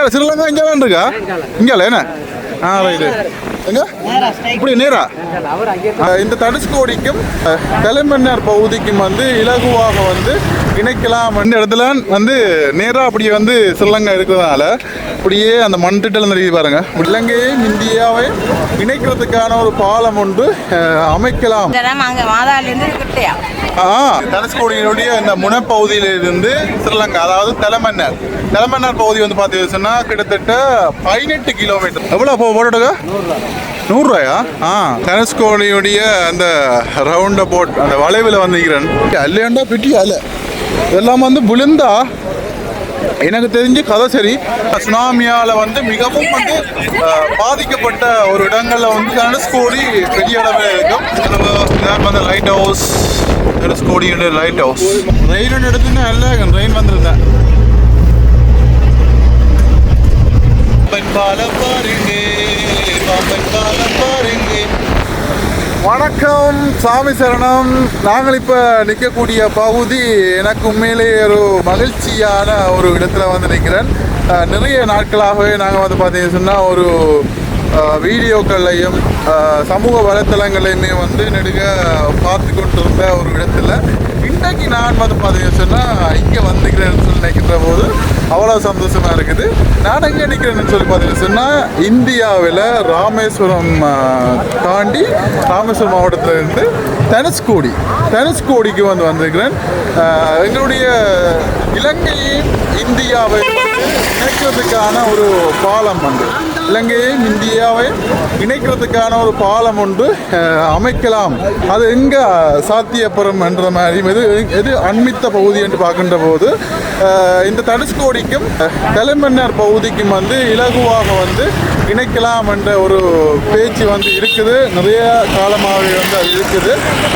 இங்கே ஸ்ரீலங்கா இங்கெல்லாம் இருக்கா இங்கே என்ன ரைட்டு எங்க இப்படி நேரா இந்த தனுஷ்கோடிக்கும் தலைமன்னார் பகுதிக்கும் வந்து இலகுவாக வந்து இணைக்கலாம். இந்த இடத்துல வந்து நேராக அப்படியே வந்து ஸ்ரீலங்கா இருக்கிறதுனால அப்படியே அந்த மண் திட்டம் தெரியுது பாருங்க. இலங்கையும் இந்தியாவை இணைக்கிறதுக்கான ஒரு பாலம் ஒன்று அமைக்கலாம். தனுஷ்கோடியினுடைய இந்த முனப்பகுதியிலிருந்து ஸ்ரீலங்கா அதாவது தலைமன்னார் பகுதி வந்து பார்த்தீங்கன்னா கிட்டத்தட்ட 18 கிலோமீட்டர். எவ்வளோ போட்டுங்க 100 ரூபாயா? தனுஷ்கோடியுடைய அந்த ரவுண்ட் அபவுட் அந்த வளைவில் வந்துக்கிறேன் அல்லையாண்டா பெட்டி அல்ல இதெல்லாம் வந்து விழுந்தா எனக்கு தெரிஞ்சு கதை சரி சுனாமியால் வந்து மிகவும் வந்து பாதிக்கப்பட்ட ஒரு இடங்களில் வந்து தனுஷ்கோடி பெரிய அளவில் இருக்கும். வந்து லைட் ஹவுஸ் தனுஷ்கோடியுடைய லைட் ஹவுஸ் ரெயின் எடுத்துன்னா எல்லாம் ரெயின் வந்திருந்தேன். வணக்கம் சாமி சரணம். நாங்கள் இப்போ நிற்கக்கூடிய பகுதி எனக்கு உண்மையிலேயே ஒரு மகிழ்ச்சியான ஒரு இடத்துல வந்து நிற்கிறேன். நிறைய நாட்களாகவே நாங்கள் வந்து பார்த்தீங்கன்னு சொன்னால் ஒரு வீடியோக்கள்லையும் சமூக வலைத்தளங்களையுமே வந்து நெடுக பார்த்து கொண்டு இருந்த ஒரு இடத்துல இன்றைக்கு நான் வந்து பார்த்தீங்கன்னு சொன்னால் இங்கே வந்துக்கிறேன்னு சொல்லி நினைக்கிற போது அவ்வளோ சந்தோஷமாக இருக்குது. நான் எங்கே நிற்கிறேன்னு சொல்லி பார்த்தீங்கன்னு சொன்னால் இந்தியாவில் ராமேஸ்வரம் தாண்டி ராமேஸ்வரம் மாவட்டத்திலேருந்து தனுஷ்கோடிக்கு வந்து வந்திருக்கிறேன். எங்களுடைய இலங்கையும் இந்தியாவை இணைக்கிறதுக்கான ஒரு பாலம் வந்து இலங்கையும் இந்தியாவை இணைக்கிறதுக்கான ஒரு பாலம் ஒன்று அமைக்கலாம். அது எங்கே சாத்தியப்படும் என்ற மாதிரி எது அண்மித்த பகுதி என்று பார்க்கின்ற போது இந்த தனுஷ்கோடிக்கும் தலைமன்னார் பகுதிக்கும் வந்து இலகுவாக வந்து இணைக்கலாம் என்ற ஒரு பேச்சு வந்து இருக்குது. நிறைய காலமாகவே வந்து அது இருக்குது.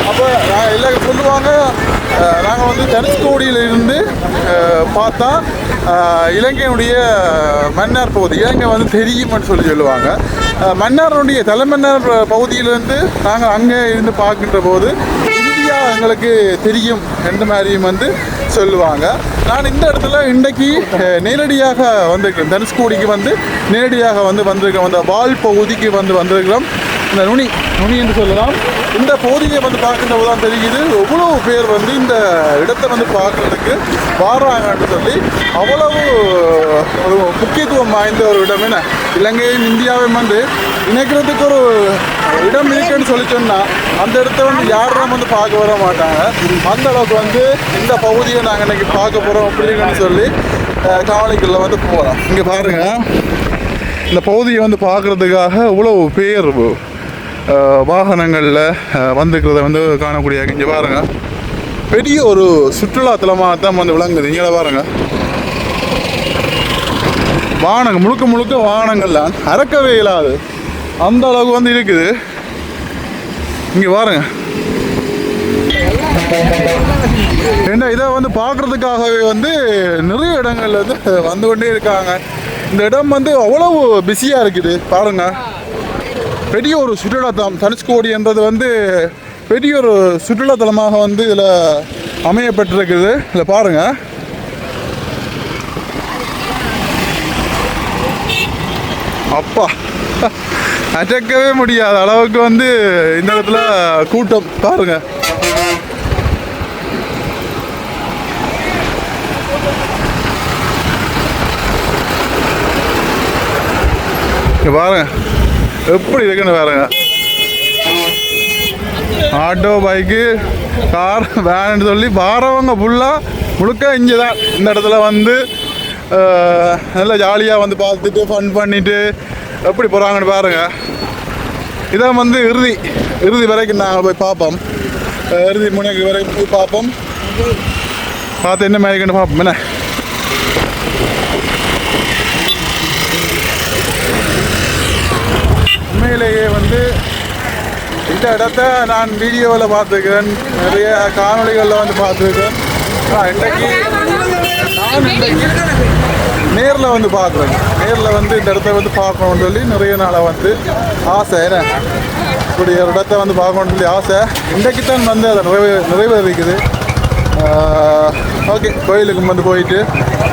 அப்போ எல்லாம் சொல்லுவாங்க நாங்கள் வந்து தனுஷ்கோடியிலிருந்து பார்த்தா இலங்கையினுடைய மன்னார் பகுதி இலங்கை வந்து தெரியும்னு சொல்லுவாங்க. மன்னாருடைய தலைமன்னார் பகுதியிலிருந்து நாங்கள் அங்கே இருந்து பார்க்கின்ற போது இந்தியா எங்களுக்கு தெரியும் என்ற மாதிரியும் வந்து சொல்லுவாங்க. நான் இந்த இடத்துல இன்றைக்கு நேரடியாக வந்திருக்கிறேன். தனுஷ்கோடிக்கு வந்து நேரடியாக வந்திருக்கிறோம். அந்த வால் பகுதிக்கு வந்திருக்கிறோம். இந்த நுனி என்று சொல்லலாம். இந்த பகுதியை வந்து பார்க்கின்ற போது தான் தெரியுது எவ்வளவு பேர் வந்து இந்த இடத்தை வந்து பார்க்குறதுக்கு வாராங்கன்னு சொல்லி அவ்வளவு ஒரு முக்கியத்துவம் வாய்ந்த ஒரு இடம். என்ன இலங்கையும் இந்தியாவையும் வந்து இணைக்கிறதுக்கு ஒரு இடம் இருக்குன்னு சொல்லி சொன்னால் அந்த இடத்த வந்து யாரும் வந்து பார்க்க வர மாட்டாங்க. அந்த அளவுக்கு வந்து இந்த பகுதியை நாங்கள் இன்றைக்கி பார்க்க போகிறோம் அப்படின்னு சொல்லி காவலிக்குள்ள வந்து போகிறோம். இங்கே பாருங்கள் இந்த பகுதியை வந்து பார்க்குறதுக்காக இவ்வளோ பேர் வாகனங்களில் வந்துக்கிறத வந்து காணக்கூடிய. இங்கே பாருங்கள் பெரிய ஒரு சுற்றுலாத்தலமாக தான் வந்து விளங்குது. இங்கே பாருங்கள் வாகனங்கள் முழுக்க வாகனங்கள்லாம் அறக்கவே இல்லாது அந்த அளவுக்கு வந்து இருக்குது. இங்கே பாருங்க ஏன்னா இதை வந்து பார்க்குறதுக்காகவே வந்து நிறைய இடங்கள்ல வந்து கொண்டே இருக்காங்க. இந்த இடம் வந்து அவ்வளவு பிஸியாக இருக்குது பாருங்கள். பெரிய ஒரு சுற்றுலாத்தலம் தனுஷ்கோடி என்றது வந்து பெரிய ஒரு சுற்றுலாத்தலமாக வந்து இதில் அமையப்பட்டிருக்குது. இதில் பாருங்கள் அப்பா அடக்கவே முடியாத அளவுக்கு வந்து இந்த இடத்துல கூட்டம் பாருங்க. பாருங்க எப்படி இருக்குன்னு பாருங்க. ஆட்டோ பைக்கு கார் வேன்னு சொல்லி வாரவங்க ஃபுல்லாக முழுக்க இங்கே தான் இந்த இடத்துல வந்து நல்லா ஜாலியாக வந்து பார்த்துட்டு ஃபன் பண்ணிவிட்டு எப்படி போகிறாங்கன்னு பாருங்கள். இதான் வந்து இறுதி வரைக்கும் நாங்கள் போய் பார்ப்போம். இறுதி முனைக்கு வரைக்கும் போய் பார்ப்போம். பார்த்து என்ன மாதிரின்னு பார்ப்போம். என்ன உண்மையிலேயே வந்து இந்த இடத்த நான் வீடியோவில் பார்த்துருக்கேன், நிறைய காணொலிகளில் வந்து பார்த்துருக்கேன். இன்றைக்கு நேரில் வந்து பார்க்குறேன். நேரில் வந்து இந்த இடத்த வந்து பார்க்கணும்னு சொல்லி நிறைய நாளாக வந்து ஆசை. என்ன இப்படி ஒரு இடத்த வந்து பார்க்கணும்னு சொல்லி ஆசை. இன்றைக்கு தான் வந்து அதை நிறைவேறிக்குது. ஓகே கோயிலுக்கு வந்து போயிட்டு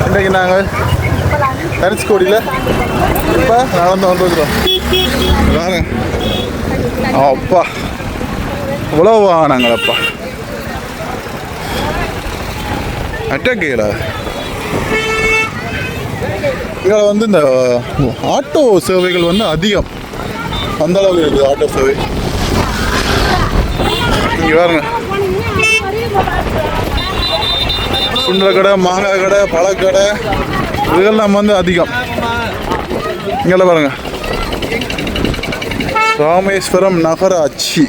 இன்றைக்கி நாங்கள் தனுஷ்கோடியில் இப்போ நடந்து வந்துருக்குறோம். பாருங்க அப்பா இவ்வளோ வாகனங்களப்பா அட்டக்கையில் இங்கே வந்து இந்த ஆட்டோ சேவைகள் வந்து அதிகம், அந்த அளவுக்கு இருக்குது ஆட்டோ சேவை. இங்கே பாருங்க சுண்டல் கடை, மாங்காய் கடை, பழக்கடை இதெல்லாம் வந்து அதிகம். இங்கெல்லாம் பாருங்க ராமேஸ்வரம் நகராட்சி.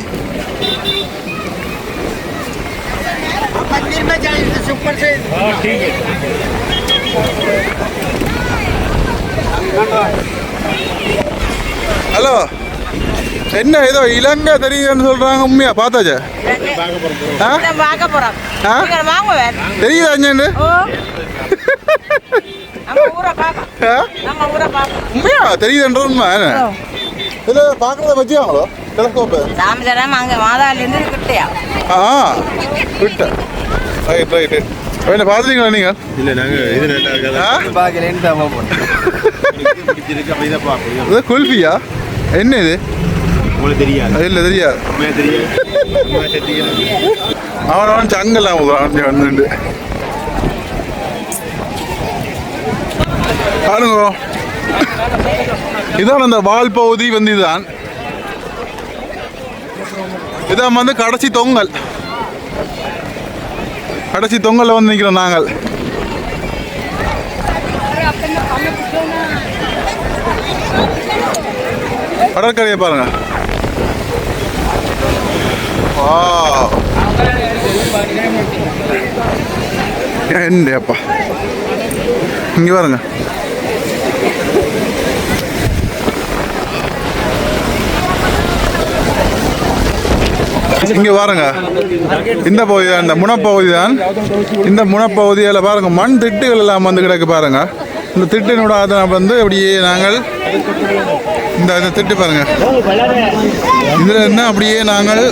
ஹலோ, என்ன ஏதோ இலங்கை தெரியுதுன்னு சொல்றாங்க, உண்மையா பார்த்தாச்சா? தெரியுதா அஞ்சு? உண்மையா தெரியுதுன்ற உண்மை இதில் பார்க்குறத வச்சுக்காங்களோ டெலஸ்கோப்பு? கிட்ட ரைட் ரைட்டு. என்ன பார்த்துட்டீங்களா நீங்கள்? இல்லை, நாங்கள் இது குல்ஃபியா என்ன இது? உங்களுக்கு தெரியாது? இல்லை தெரியாது. அவன் சங்கெல்லாம் வந்துட்டு பாருங்க. இதான் அந்த வால் பகுதி வந்து இதுதான். இதான் வந்து கடைசி தொங்கல். கடைசி தொங்கல்ல வந்து நிற்கிறோம் நாங்கள். கடற்கரையை பாருங்க. என்னப்பா இங்க பாருங்க. இங்க பாருங்க, இந்த பகுதி தான், இந்த முனப்பகுதி தான். இந்த முனப்பகுதியில் பாருங்க மண் திட்டுகள் எல்லாம் வந்து கிடக்கு பாருங்க. இந்த திட்டினோட வந்து அப்படியே நாங்கள் இந்த திட்டு பாருங்க, இதில் என்ன அப்படியே நாங்கள்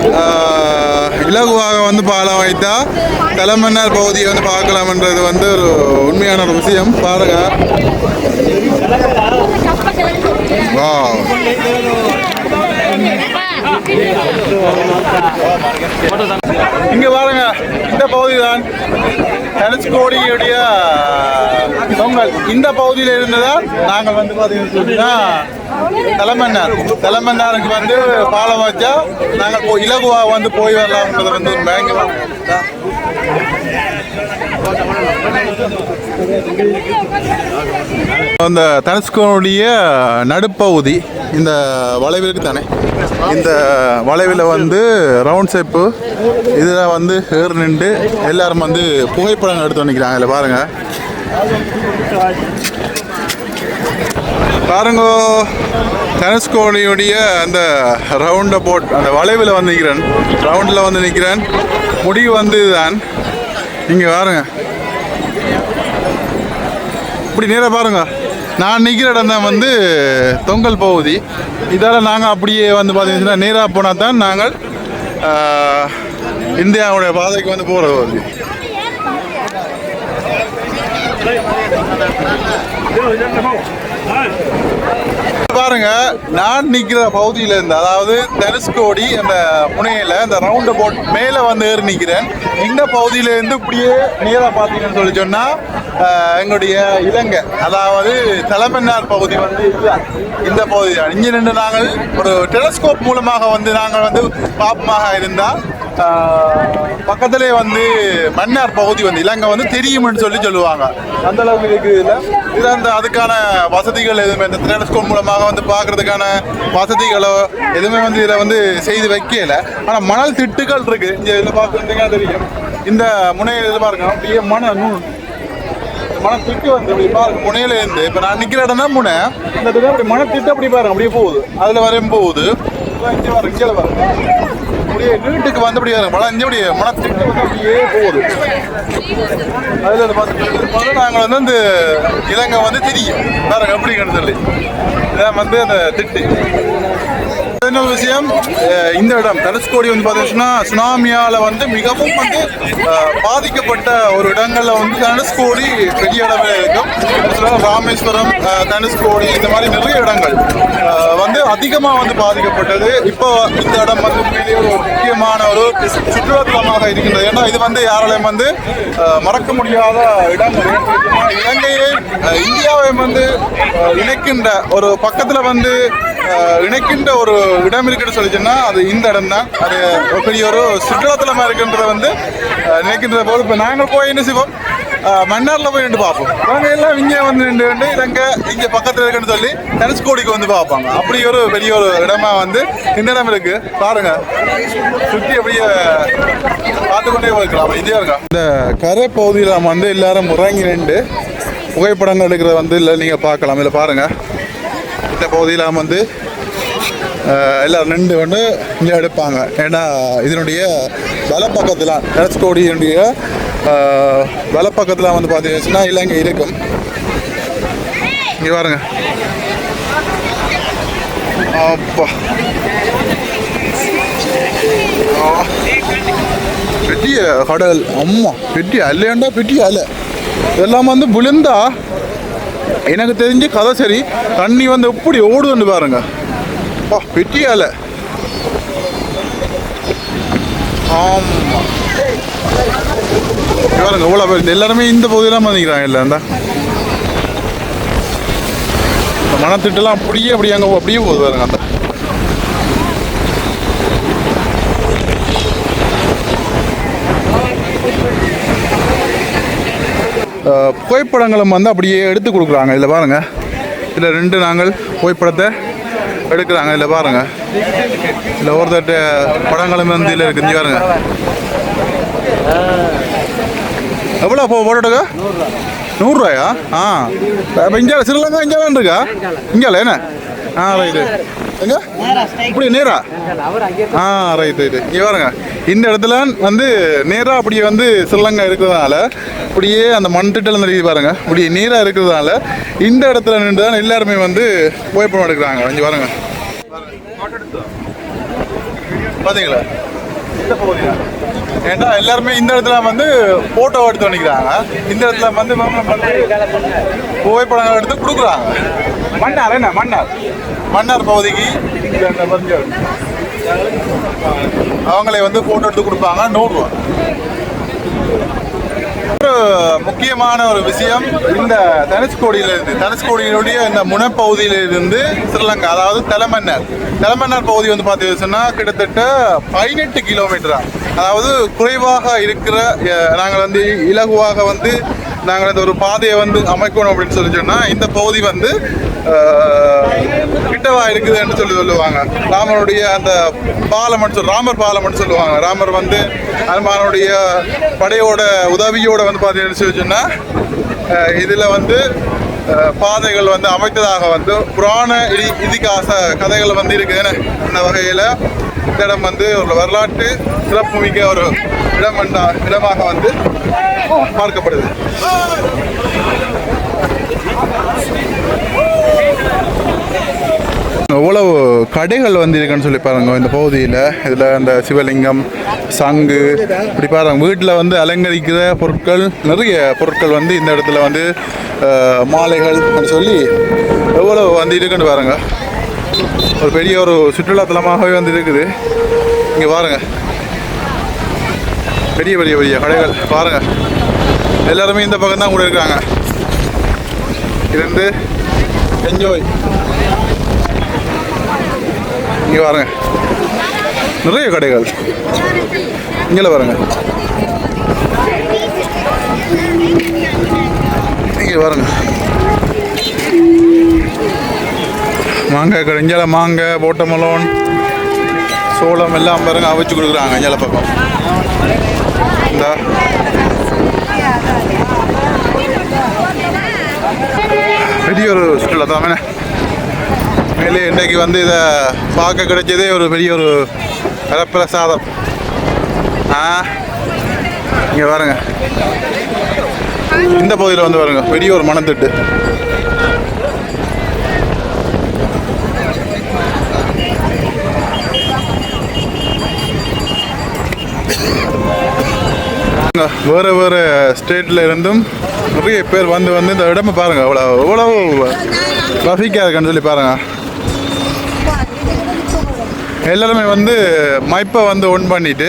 இலகுவாக வந்து பாலம் வைத்தா தலைமன்னார் பகுதியை வந்து பார்க்கலாம்ன்றது வந்து ஒரு உண்மையான ஒரு விஷயம் பாருங்க. இங்க பாருங்க, இந்த பகுதி தான் தனுஷ்கோடியுடைய தொங்கல். இந்த பகுதியில் இருந்துதான் நாங்கள் வந்து பார்த்தீங்கன்னா தலைமன்னாருக்கு வந்து பாலம் வச்சா நாங்கள் இலகுவாக வந்து போய் வரலாம்ன்றது வந்து ஒரு பேங்க். அந்த தனுஷ்கோடிய நடுப்பகுதி இந்த வளைவிற்கு தானே, இந்த வளைவில் வந்து ரவுண்ட் ஷேப்பு இதில் வந்து ஏறு நின்று எல்லாரும் வந்து புகைப்படம் எடுத்து நிற்கிறாங்க. இதில் பாருங்க பாருங்க தனுஷ்கோடியுடைய அந்த ரவுண்டை போட் அந்த வளைவில் வந்து நிற்கிறேன், ரவுண்டில் வந்து நிற்கிறேன். முடிவு வந்து இதுதான். இங்கே பாருங்க, இப்படி நேராக பாருங்க, நான் நிற்கிற இடம் தான் வந்து தொங்கல் பகுதி. இதால் நாங்கள் அப்படியே வந்து பார்த்தீங்கன்னா நேராக போனால் தான் நாங்கள் இந்தியாவுடைய பாதைக்கு வந்து போகிறது வருது. பாருங்க, நான் நிற்கிற பகுதியில இருந்து, அதாவது தனுஷ்கோடி அந்த முனையில இந்த ரவுண்ட் போட் மேலே வந்து ஏறி நிற்கிறேன். இந்த பகுதியில இருந்து இப்படியே நேராக பார்த்தீங்கன்னு சொல்லி சொன்னா எங்களுடைய இலங்கை, அதாவது தலைமன்னார் பகுதி வந்து இந்த பகுதி தான். இங்கே நின்று நாங்கள் ஒரு டெலஸ்கோப் மூலமாக வந்து நாங்கள் வந்து பாப்பமாக இருந்தால் பக்கத்திலே வந்து மன்னார் பகுதி வந்து இலங்கை வந்து தெரியும்னு சொல்லுவாங்க. அந்த அளவுக்கு இருக்குது. இல்லை இது அந்த அதுக்கான வசதிகள் எதுவுமே இந்த டெலஸ்கோப் மூலமாக வந்து பார்க்கறதுக்கான வசதிகளோ எதுவுமே வந்து இதில் வந்து செய்து வைக்கல. ஆனால் மணல் திட்டுகள் இருக்கு. இங்கே இதில் பார்க்குறதுங்க தெரியும். இந்த முனையில் இது பாருங்க, அப்படியே மணல் திட்டு வந்து அப்படி பாருங்க முனையில இருந்து. இப்போ நான் நிற்கிற இடம் தான் முனை. இந்த அப்படி மணல் திட்டு அப்படி பாருங்க, அப்படியே போகுது, அதில் வரையும் போகுது. இங்கே பாருங்க, கீழே பாருங்க, அப்படியே வீட்டுக்கு வந்து அப்படியே வளைஞ்சபடியே மனத்திட்டு வந்து அப்படியே போகுது. அதில் பார்த்து நாங்கள் வந்து அந்த இலங்கை வந்து தெரியும் பாருங்க எப்படி சொல்லி இதான் வந்து அந்த திட்டு. இன்னொரு விஷயம், இந்த இடம் தனுஷ்கோடி வந்து பார்த்தீங்கன்னா சுனாமியால் வந்து மிகவும் வந்து பாதிக்கப்பட்ட ஒரு இடங்களில் வந்து தனுஷ்கோடி பெரிய இடமே இருக்கும். ராமேஸ்வரம், தனுஷ்கோடி இந்த மாதிரி நிறைய இடங்கள் வந்து அதிகமாக வந்து பாதிக்கப்பட்டது. இப்போ இந்த இடம் வந்து உண்மையிலேயே ஒரு முக்கியமான ஒரு சுற்றுலாத்தலமாக இருக்கின்றது. ஏன்னா இது வந்து யாராலையும் வந்து மறக்க முடியாத இடம். இலங்கையை இந்தியாவை வந்து இணைக்கின்ற ஒரு பக்கத்தில் வந்து இணைக்கின்ற ஒரு இடம் இருக்குன்னு சொல்லிச்சுன்னா அது இந்த இடம் தான். அது பெரிய ஒரு சுற்றுலாத்தலமாக இருக்கின்றத வந்து நினைக்கின்ற போது இப்போ நாங்கள் போய் என்ன செய்வோம், மன்னாரில் போய் நின்று பார்ப்போம். அவங்க எல்லாம் இங்கே வந்து நின்று இங்கே பக்கத்தில் இருக்குன்னு சொல்லி தனுஷ்கோடிக்கு வந்து பார்ப்பாங்க. அப்படி ஒரு பெரிய ஒரு இடமா வந்து இந்த இடம் இருக்கு. பாருங்க, சுற்றி அப்படியே பார்த்துக்கொண்டே போயிருக்கலாம். இதே இருக்கா இந்த கரை பகுதியில் நம்ம வந்து எல்லாரும் முறங்கி நின்று புகைப்படங்கள் எடுக்கிறத வந்து இல்லை நீங்கள் பார்க்கலாம். இதில் பாருங்கள், இந்த பகுதியில் வந்து எல்லோரும் நின்று கொண்டு இங்கே எடுப்பாங்க. ஏன்னா இதனுடைய வலப்பக்கத்தில் தனுஷ்கோடியினுடைய வலப்பக்கத்தில் வந்து பார்த்தீங்கன்னா இலங்கை இருக்கும். இங்கே பாருங்க, அப்பா பெரிய கடல், அம்மா பெரிய அலையாண்டா பெரிய அலை. இதெல்லாம் வந்து விழுந்தா எனக்கு தெரிஞ்சு கதை சரி, தண்ணி வந்து எப்படி ஓடுதுன்னு பாருங்க. பெரிய அலை. ஆமாம் பாருங்க எவ்வளோ பேர் எல்லாருமே இந்த பகுதியெல்லாம் வந்துக்கிறாங்க. இல்லை அந்த மனத்திட்டெல்லாம் அப்படியே அங்கே அப்படியே போகுது பாருங்க. அந்த புகைப்படங்களும் வந்து அப்படியே எடுத்து கொடுக்குறாங்க. இதில் பாருங்கள், இதில் 2 நாங்கள் புகைப்படத்தை எடுக்கிறாங்க. இதில் பாருங்கள், இதில் ஒருத்தட்ட படங்களும் வந்து இதில் இருக்குது. பாருங்க எவ்வளோ போட்டோங்க, 100 ரூபாயா? இப்போ இங்கே ஸ்ரீலங்கா இங்கே இருக்கா? இங்கே என்ன ரைட்டு எங்க இப்படி நேரா ரைட்டு இங்கே பாருங்க. இந்த இடத்துல வந்து நேராக அப்படியே வந்து ஸ்ரீலங்கா இருக்கிறதுனால அப்படியே அந்த மண் திட்டல் தெரியுது பாருங்க. இப்படி நேராக இருக்கிறதுனால இந்த இடத்துல நின்று தான் எல்லாருமே வந்து புகைப்படம் எடுக்கிறாங்க. இங்கே பாருங்க, பார்த்தீங்களா இந்த பகுதியா? ஏன்னா எல்லாருமே இந்த இடத்துல வந்து போட்டோ எடுத்து பண்ணிக்கிறாங்க. இந்த இடத்துல வந்து புகைப்படங்கள் எடுத்து கொடுக்குறாங்க. மன்னார் என்ன மன்னார் பகுதிக்கு அவங்களே வந்து போட்டோ எடுத்து கொடுப்பாங்க. 100 ரூபா. ஒரு முக்கியமான ஒரு விஷயம், இந்த தனுஷ்கோடியினுடைய இந்த முனப்பகுதியிலிருந்து ஸ்ரீலங்கா, அதாவது தலைமன்னார் பகுதி வந்து பார்த்தீங்கன்னா கிட்டத்தட்ட 18 கிலோமீட்டரா. அதாவது குறைவாக இருக்கிற நாங்கள் வந்து இலகுவாக வந்து நாங்கள் இந்த ஒரு பாதையை வந்து அமைக்கணும் அப்படின்னு சொல்லி சொன்னால் இந்த பகுதி வந்து கிட்டவா இருக்குதுன்னு சொல்லுவாங்க. ராமருடைய அந்த பாலம்னு ராமர் பாலம்னு சொல்லுவாங்க. ராமர் வந்து ஹனுமானுடைய படையோட உதவியோட வந்து பார்த்தீங்கன்னு சொல்லி சொன்னால் இதில் வந்து பாதைகள் வந்து அமைத்ததாக வந்து புராண இதிகாச கதைகள் வந்து இருக்குதுன்னு. இந்த வகையில் இந்த இடம் வந்து ஒரு வரலாற்று சிறப்புமிக்க ஒரு இடமாக வந்து பார்க்கப்படுது. எவ்வளவு கடைகள் வந்து இருக்குன்னு சொல்லி பாருங்க இந்த பகுதியில். இதில் அந்த சிவலிங்கம், சங்கு, இப்படி பாருங்க வீட்டில் வந்து அலங்கரிக்கிற பொருட்கள், நிறைய பொருட்கள் வந்து இந்த இடத்துல வந்து மாலைகள் சொல்லி எவ்வளோ வந்து இருக்குன்னு பாருங்க. ஒரு பெரிய ஒரு சுற்றுலாத்தலமாகவே வந்து இருக்குது. இங்கே பாருங்க, பெரிய பெரிய பெரிய கடைகள் பாருங்க. எல்லாருமே இந்த பக்கம் தான் கூட இருக்காங்க. இருந்து என்ஜாய். இங்கே பாருங்க நிறைய கடைகள். இங்கே பாருங்க, இங்கே பாருங்க மாங்காய் கடை. இங்கே மாங்காய், போட்டமலோன், சோளம் எல்லாம் பாருங்க அவிச்சு கொடுக்குறாங்க. இங்கே பக்கம் இந்த பெரிய ஒரு சுற்றுலாத்தலமே. மேலே இன்றைக்கு வந்து இதை பார்க்க கிடைச்சதே ஒரு பெரிய ஒரு வரப்பிரசாதம். இங்கே பாருங்க, இந்த பகுதியில் வந்து பாருங்க பெரிய ஒரு மணத்திட்டு. வேறு வேறு ஸ்டேட்டில் இருந்தும் நிறைய பேர் வந்து இந்த இடமே பாருங்கள் எவ்வளோ ட்ராஃபிக்காக இருக்குன்னு சொல்லி பாருங்கள். எல்லாருமே வந்து மைப்பை வந்து ஒன் பண்ணிவிட்டு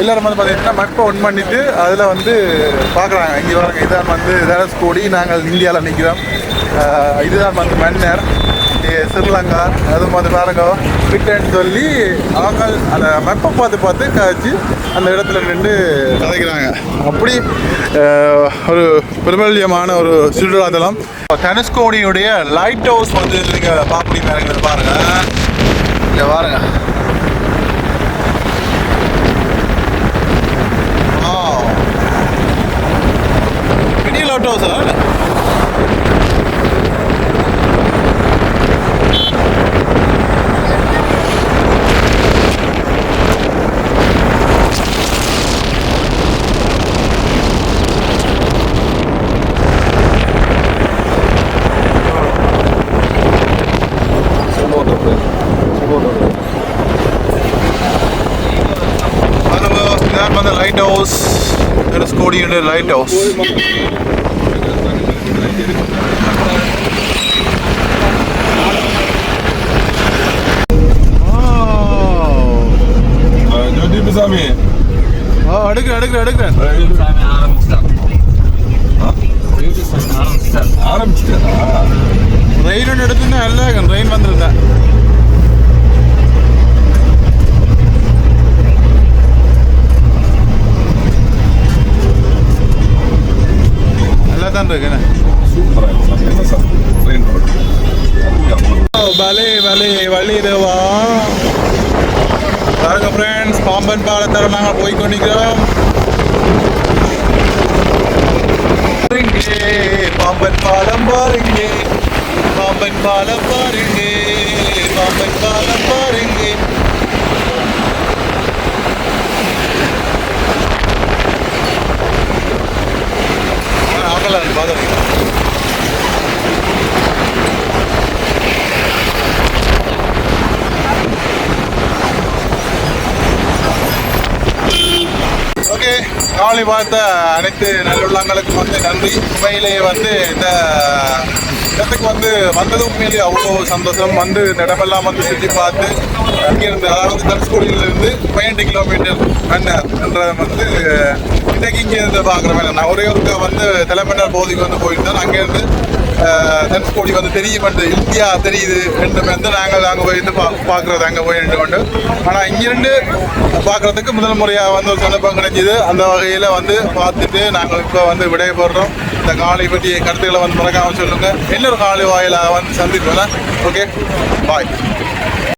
எல்லோரும் வந்து பார்த்தீங்கன்னா மைப்பை ஒன் பண்ணிவிட்டு அதில் வந்து பார்க்குறாங்க. இங்கே வராங்க, இதான் வந்து தனுஷ்கோடி, நாங்கள் இந்தியாவில் நிற்கிறோம், இதுதான் வந்து மன்னர் ஸ்ரீலங்கா, அது மாதிரி பாருங்க கிட்டேன்னு சொல்லி அவங்க அந்த மெப்பை பார்த்து காய்ச்சி அந்த இடத்துல நின்று கதைக்கிறாங்க. அப்படி ஒரு பிரபல்யமான ஒரு சுற்றுலாத்தலம் தனுஷ்கோடியுடைய லைட் ஹவுஸ் வந்து நீங்கள் பார்க்க பாருங்கள். இங்கே பாருங்க, பெரிய லைட் ஹவுஸ். லைட் ஹவுஸ் தனுஷ்கோடியுடைய லைட் ஹவுஸ். அடுக்கிறேன் ரெயின் எடுத்துன்னா எல்லாம் ரெயின் வந்துருந்தேன். தான் இருக்கு வள்ளிதேவா பாருங்க ஃப்ரெண்ட்ஸ், பாம்பன் பாலத்தில் நாங்கள் போய் கொண்டிருக்கிறோம். பாம்பன் பாலம் பாருங்க, பாம்பன் பாலம் பாருங்க, பாம்பன் பாலம் பாருங்க. ஓகே, காலை பார்த்த அனைத்து நல்லுள்ளங்களுக்கும் வந்து நன்றி. உண்மையிலேயே வந்து இந்த இடத்துக்கு வந்து வந்தது உண்மையிலேயே அவ்வளோ சந்தோஷம். வந்து இந்த இடமெல்லாம் வந்து சுற்றி பார்த்து அங்கேருந்து, அதாவது தனுஷ்கோடியிலிருந்து 15 கிலோமீட்டர் மன்னர் என்ற வந்து இன்றைக்கு இங்கே இருந்து பார்க்குற மாதிரி நான் ஒரே ஒருக்கா வந்து தலைமன்னர் பகுதிக்கு வந்து போயிருந்தேன். அங்கேருந்து தனுஷ்கோடி வந்து தெரியும், இந்தியா தெரியுது ரெண்டு வந்து நாங்கள் அங்கே போயிருந்து பார்க்குறது, அங்கே போய் நின்று கொண்டு. ஆனால் இங்கிருந்து பார்க்குறதுக்கு முதல் முறையாக வந்து ஒரு சந்தர்ப்பம் கிடைச்சிது. அந்த வகையில் வந்து பார்த்துட்டு நாங்கள் இப்போ வந்து விடைபெறுறோம். இந்த காலை பற்றிய கருத்துக்களை வந்து மறக்காமல் சொல்லுங்கள். இன்னொரு காலை வாயிலாக வந்து சந்திப்பேன். ஓகே, பாய்.